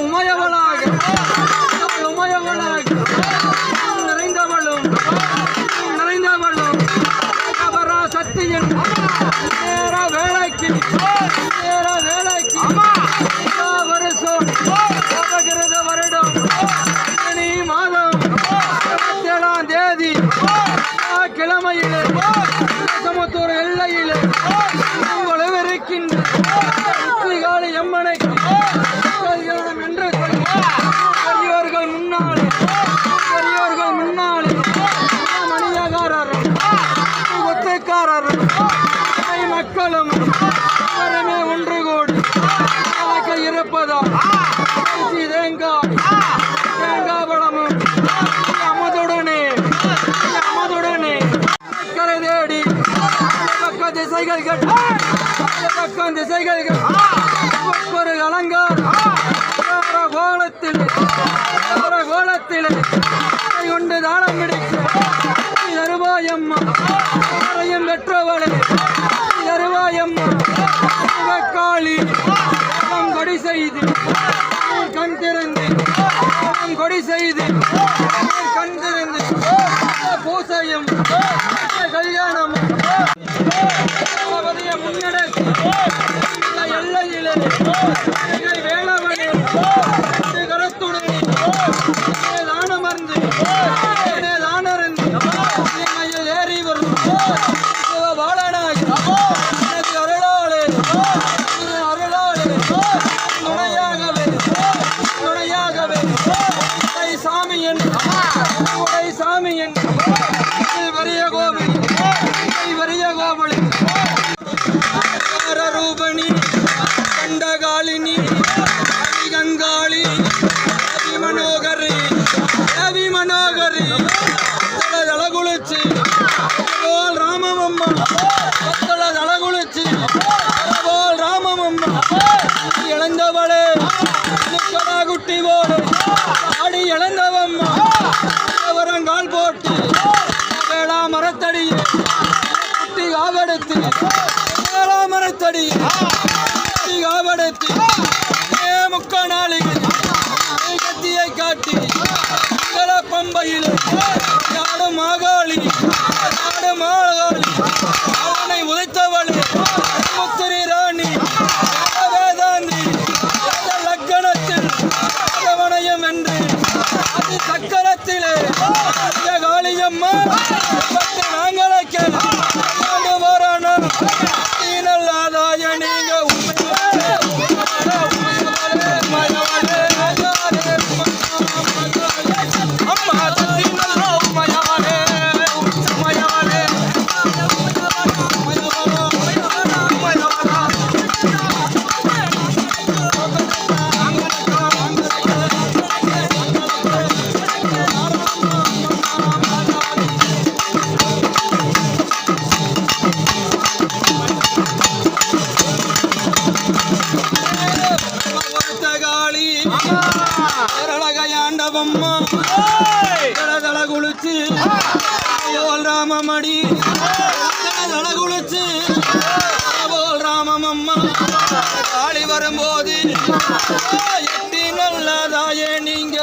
உமையவளாக நிறைந்தவளும் சத்தியன் நேர வேலைக்கு வருஷம் வருடம் மாதம் 27ஆம் தேதி கிழமையிலே சமத்துவ எல்லையிலே இருக்கின்ற உச்சிகாளி எம்மனைக்கு என்று பெரியோர்கள் முன்னாலே மணியகாரர் ஒத்தைக்காரர் மக்களும் எல்லாருமே ஒன்று கூடி இருப்பதால் தேங்காய் பழமும் அமதுடனே கரை தேடி பக்கம் திசைகள் ஒரு அலங்கார கோலத்தில் கொண்டு தானம் பிடிக்க தருவாயம்மா பெற்றவளே தருவாயம்மா காளி கொடி செய்து கண் திறந்து பூசையும் கல்யாணம் முன்னெடுத்து எல்லையிலே வேளவனே கரத்துடன் தானமர்ந்து தானறிந்து ஏறி வரும் வாழனாய் அருளாளே துணையாகவே சாமியன் வரிய கோவில் ரூபணி கண்டகாலினி கங்காளி ரவி மனோகரி தலகுளிச்சு ராமமம்மா தலகுளிச்சு ராமமம்மா இழந்தவளே குட்டி போடு ஆடி இழந்தவம்மா வரங்கால் போட்டு வேளா மரத்தடியே குட்டி காவெடுத்து மரத்தடி காவெடுத்து முக்கா நாளிகை கத்தியை காட்டி பம்பையில் நாடு மாகாளி அவனை உதைத்தவளே முத்திரி ராணி வேதாந்தி லக்கணத்தில் வணையம் என்று அது சக்கரத்திலே காளியம்மா நாங்களுக்கு வரான நீங்க தள குளிச்சு ராமமடி தள குளிச்சு ராமமம்மா காளி வரும்போது எட்டி நல்லதாயே நீங்க